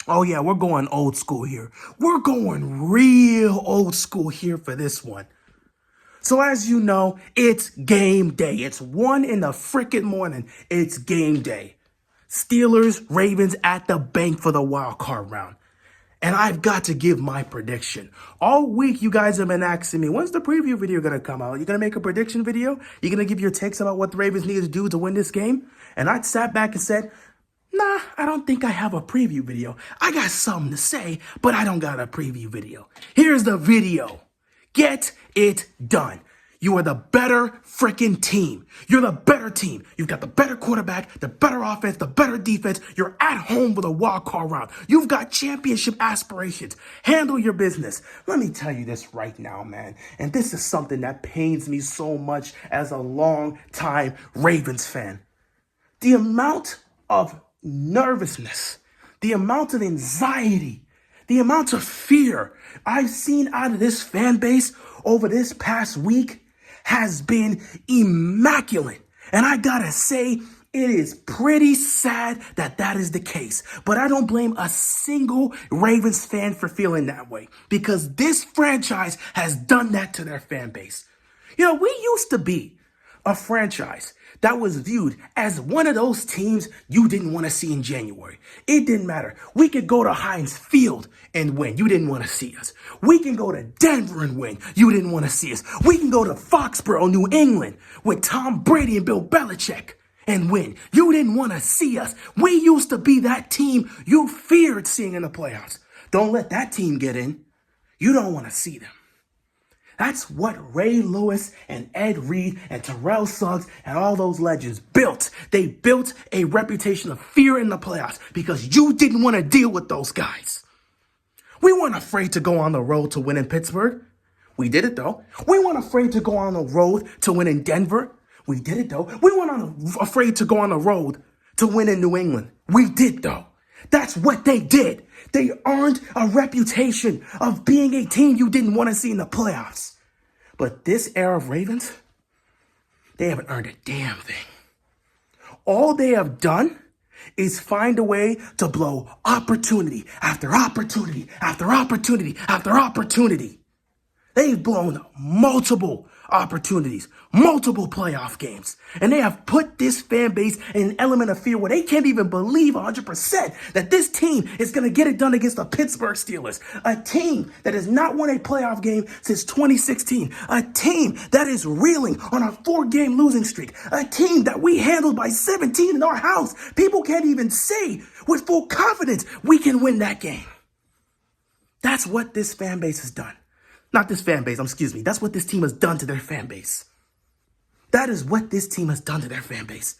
Oh yeah, we're going old school here. We're going real old school here for this one. So as you know, it's game day. It's 1 in the frickin' morning. It's game day. Steelers, Ravens at the bank for the wild card round. And I've got to give my prediction. All week, you guys have been asking me, when's the preview video going to come out? You going to make a prediction video? You going to give your takes about what the Ravens need to do to win this game? And I sat back and said, nah, I don't think I have a preview video. I got something to say, but I don't got a preview video. Here's the video. Get it done. You are the better freaking team. You're the better team. You've got the better quarterback, the better offense, the better defense. You're at home with a wild card round. You've got championship aspirations. Handle your business. Let me tell you this right now, man. And this is something that pains me so much as a long-time Ravens fan. The amount of nervousness, the amount of anxiety, the amount of fear I've seen out of this fan base over this past week has been immaculate. And I gotta say, it is pretty sad that that is the case. But I don't blame a single Ravens fan for feeling that way, because this franchise has done that to their fan base. You know, we used to be a franchise that was viewed as one of those teams you didn't want to see in January. It didn't matter. We could go to Heinz Field and win. You didn't want to see us. We can go to Denver and win. You didn't want to see us. We can go to Foxborough, New England with Tom Brady and Bill Belichick and win. You didn't want to see us. We used to be that team you feared seeing in the playoffs. Don't let that team get in. You don't want to see them. That's what Ray Lewis and Ed Reed and Terrell Suggs and all those legends built. They built a reputation of fear in the playoffs because you didn't want to deal with those guys. We weren't afraid to go on the road to win in Pittsburgh. We did it though. We weren't afraid to go on the road to win in Denver. We did it though. We weren't afraid to go on the road to win in New England. We did though. That's what they did. They earned a reputation of being a team you didn't want to see in the playoffs. But this era of Ravens, they haven't earned a damn thing. All they have done is find a way to blow opportunity after opportunity after opportunity after opportunity. They've blown multiple opportunities, multiple playoff games, and they have put this fan base in an element of fear where they can't even believe 100% that this team is going to get it done against the Pittsburgh Steelers, a team that has not won a playoff game since 2016, a team that is reeling on a 4-game losing streak, a team that we handled by 17 in our house. People can't even say with full confidence we can win that game. That's what this fan base has done. Not this fan base, excuse me. That's what this team has done to their fan base. That is what this team has done to their fan base.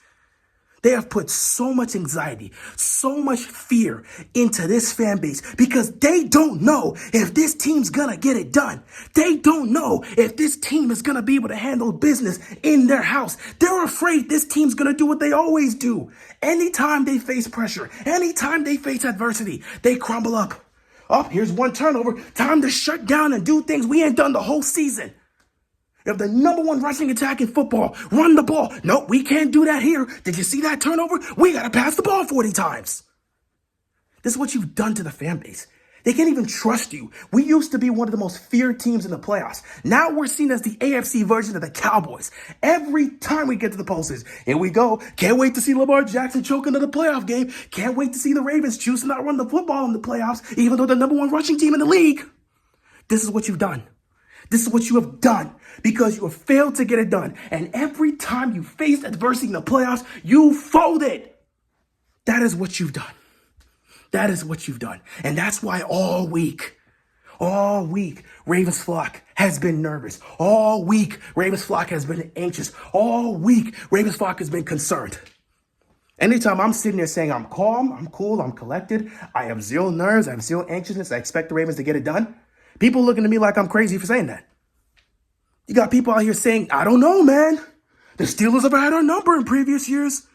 They have put so much anxiety, so much fear into this fan base because they don't know if this team's gonna get it done. They don't know if this team is gonna be able to handle business in their house. They're afraid this team's gonna do what they always do. Anytime they face pressure, anytime they face adversity, they crumble up. Oh, here's one turnover. Time to shut down and do things we ain't done the whole season. You have the number 1 rushing attack in football. Run the ball. Nope, we can't do that here. Did you see that turnover? We got to pass the ball 40 times. This is what you've done to the fan base. They can't even trust you. We used to be one of the most feared teams in the playoffs. Now we're seen as the AFC version of the Cowboys. Every time we get to the postseason, here we go. Can't wait to see Lamar Jackson choke into the playoff game. Can't wait to see the Ravens choose to not run the football in the playoffs, even though they're the number 1 rushing team in the league. This is what you've done. This is what you have done because you have failed to get it done. And every time you faced adversity in the playoffs, you folded. That is what you've done. That is what you've done. And that's why all week, Ravens flock has been nervous. All week, Ravens flock has been anxious. All week, Ravens flock has been concerned. Anytime I'm sitting there saying I'm calm, I'm cool, I'm collected, I have zero nerves, I have zero anxiousness, I expect the Ravens to get it done, people looking at me like I'm crazy for saying that. You got people out here saying, I don't know, man. The Steelers have had our number in previous years.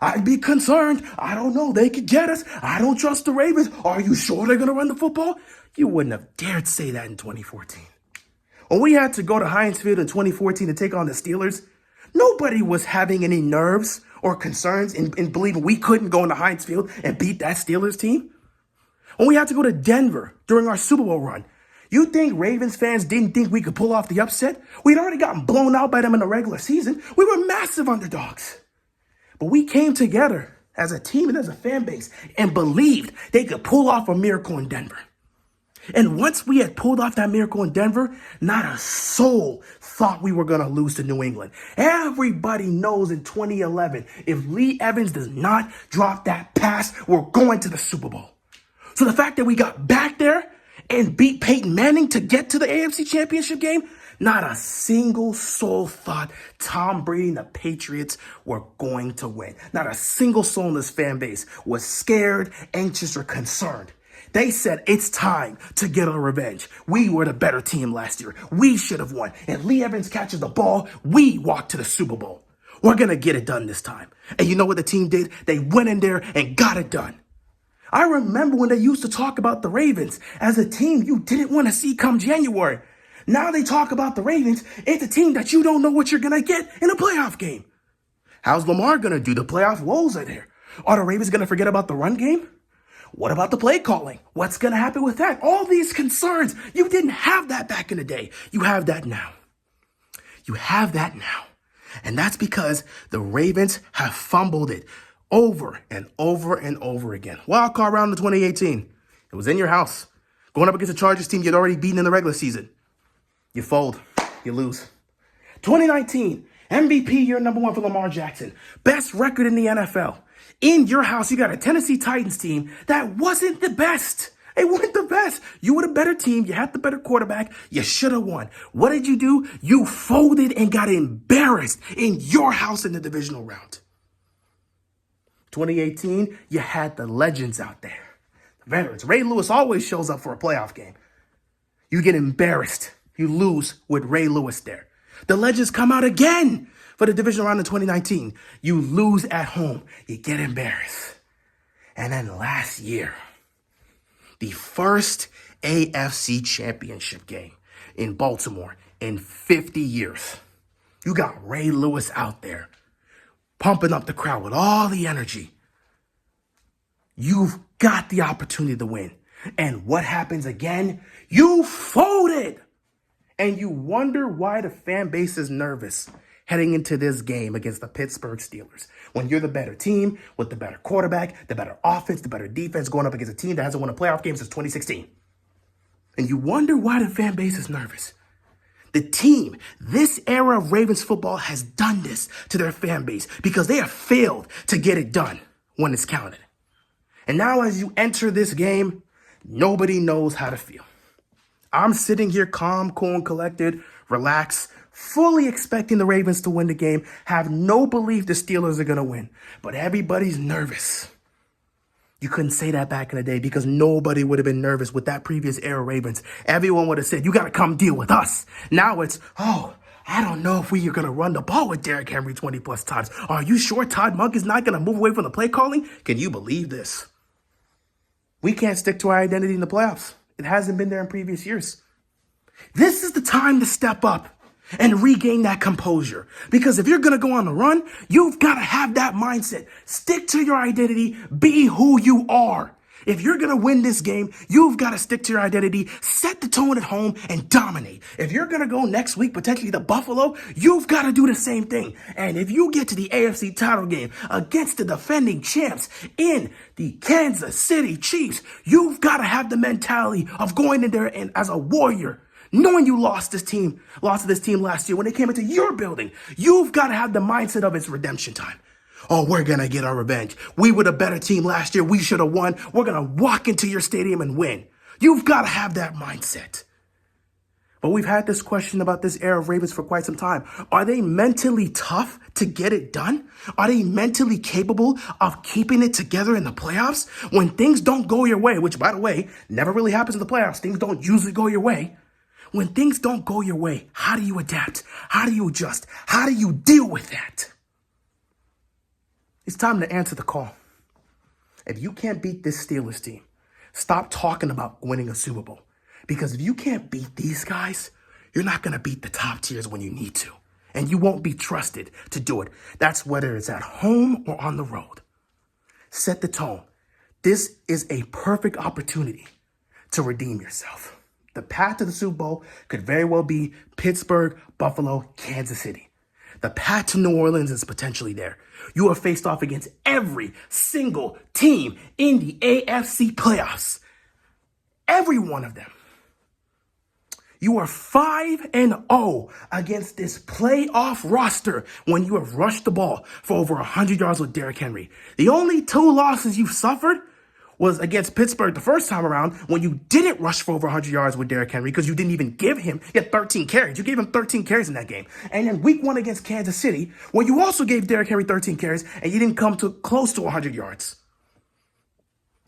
I'd be concerned. I don't know. They could get us. I don't trust the Ravens. Are you sure they're going to run the football? You wouldn't have dared say that in 2014. When we had to go to Heinz Field in 2014 to take on the Steelers, nobody was having any nerves or concerns in believing we couldn't go into Heinz Field and beat that Steelers team. When we had to go to Denver during our Super Bowl run, you think Ravens fans didn't think we could pull off the upset? We'd already gotten blown out by them in the regular season. We were massive underdogs. But we came together as a team and as a fan base and believed they could pull off a miracle in Denver. And once we had pulled off that miracle in Denver, not a soul thought we were going to lose to New England. Everybody knows in 2011, if Lee Evans does not drop that pass, we're going to the Super Bowl. So the fact that we got back there and beat Peyton Manning to get to the AFC Championship game, not a single soul thought Tom Brady and the Patriots were going to win. Not a single soul in this fan base was scared, anxious, or concerned. They said, it's time to get our revenge. We were the better team last year. We should have won. And Lee Evans catches the ball, we walk to the Super Bowl. We're going to get it done this time. And you know what the team did? They went in there and got it done. I remember when they used to talk about the Ravens as a team you didn't want to see come January. Now they talk about the Ravens. It's a team that you don't know what you're going to get in a playoff game. How's Lamar going to do? The playoff woes are there. Are the Ravens going to forget about the run game? What about the play calling? What's going to happen with that? All these concerns. You didn't have that back in the day. You have that now. You have that now. And that's because the Ravens have fumbled it over and over and over again. Wild card round of 2018. It was in your house. Going up against a Chargers team you'd already beaten in the regular season. You fold. You lose. 2019. MVP year number 1 for Lamar Jackson. Best record in the NFL. In your house, you got a Tennessee Titans team that wasn't the best. It wasn't the best. You were the better team. You had the better quarterback. You should have won. What did you do? You folded and got embarrassed in your house in the divisional round. 2018, you had the legends out there. The veterans. Ray Lewis always shows up for a playoff game. You get embarrassed. You lose with Ray Lewis there. The legends come out again for the divisional round in 2019. You lose at home. You get embarrassed. And then last year, the first AFC Championship game in Baltimore in 50 years. You got Ray Lewis out there pumping up the crowd with all the energy. You've got the opportunity to win. And what happens again? You folded. And you wonder why the fan base is nervous heading into this game against the Pittsburgh Steelers. When you're the better team with the better quarterback, the better offense, the better defense going up against a team that hasn't won a playoff game since 2016. And you wonder why the fan base is nervous. The team, this era of Ravens football has done this to their fan base because they have failed to get it done when it's counted. And now as you enter this game, nobody knows how to feel. I'm sitting here calm, cool, and collected, relaxed, fully expecting the Ravens to win the game, have no belief the Steelers are going to win. But everybody's nervous. You couldn't say that back in the day because nobody would have been nervous with that previous era Ravens. Everyone would have said, you got to come deal with us. Now it's, I don't know if we are going to run the ball with Derrick Henry 20 plus times. Are you sure Todd Monk is not going to move away from the play calling? Can you believe this? We can't stick to our identity in the playoffs. It hasn't been there in previous years. This is the time to step up and regain that composure. Because if you're going to go on the run, you've got to have that mindset. Stick to your identity. Be who you are. If you're going to win this game, you've got to stick to your identity, set the tone at home, and dominate. If you're going to go next week, potentially to Buffalo, you've got to do the same thing. And if you get to the AFC title game against the defending champs in the Kansas City Chiefs, you've got to have the mentality of going in there and as a warrior, knowing you lost to this team last year when they came into your building. You've got to have the mindset of it's redemption time. Oh, we're going to get our revenge. We were the better team last year. We should have won. We're going to walk into your stadium and win. You've got to have that mindset. But we've had this question about this era of Ravens for quite some time. Are they mentally tough to get it done? Are they mentally capable of keeping it together in the playoffs? When things don't go your way, which, by the way, never really happens in the playoffs. Things don't usually go your way. When things don't go your way, how do you adapt? How do you adjust? How do you deal with that? It's time to answer the call. If you can't beat this Steelers team, stop talking about winning a Super Bowl. Because if you can't beat these guys, you're not going to beat the top tiers when you need to. And you won't be trusted to do it. That's whether it's at home or on the road. Set the tone. This is a perfect opportunity to redeem yourself. The path to the Super Bowl could very well be Pittsburgh, Buffalo, Kansas City. The path to New Orleans is potentially there. You are faced off against every single team in the AFC playoffs. Every one of them. You are 5-0 against this playoff roster when you have rushed the ball for over 100 yards with Derrick Henry. The only 2 losses you've suffered was against Pittsburgh the first time around when you didn't rush for over 100 yards with Derrick Henry because you didn't even give him, he had 13 carries. You gave him 13 carries in that game. And then week 1 against Kansas City, where you also gave Derrick Henry 13 carries and you didn't come to close to 100 yards.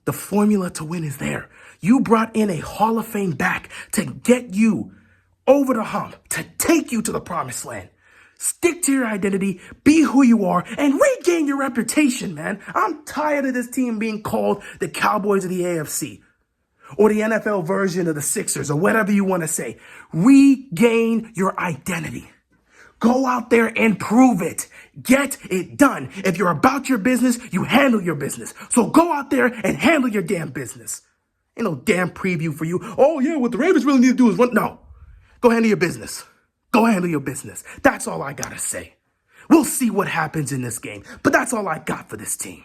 The formula to win is there. You brought in a Hall of Fame back to get you over the hump, to take you to the promised land. Stick to your identity, be who you are, and regain your reputation, man. I'm tired of this team being called the Cowboys of the AFC or the NFL version of the Sixers or whatever you want to say. Regain your identity. Go out there and prove it. Get it done. If you're about your business, you handle your business. So go out there and handle your damn business. Ain't no damn preview for you. Oh yeah, what the Ravens really need to do is no. Go handle your business. Go handle your business. That's all I gotta say. We'll see what happens in this game, but that's all I got for this team.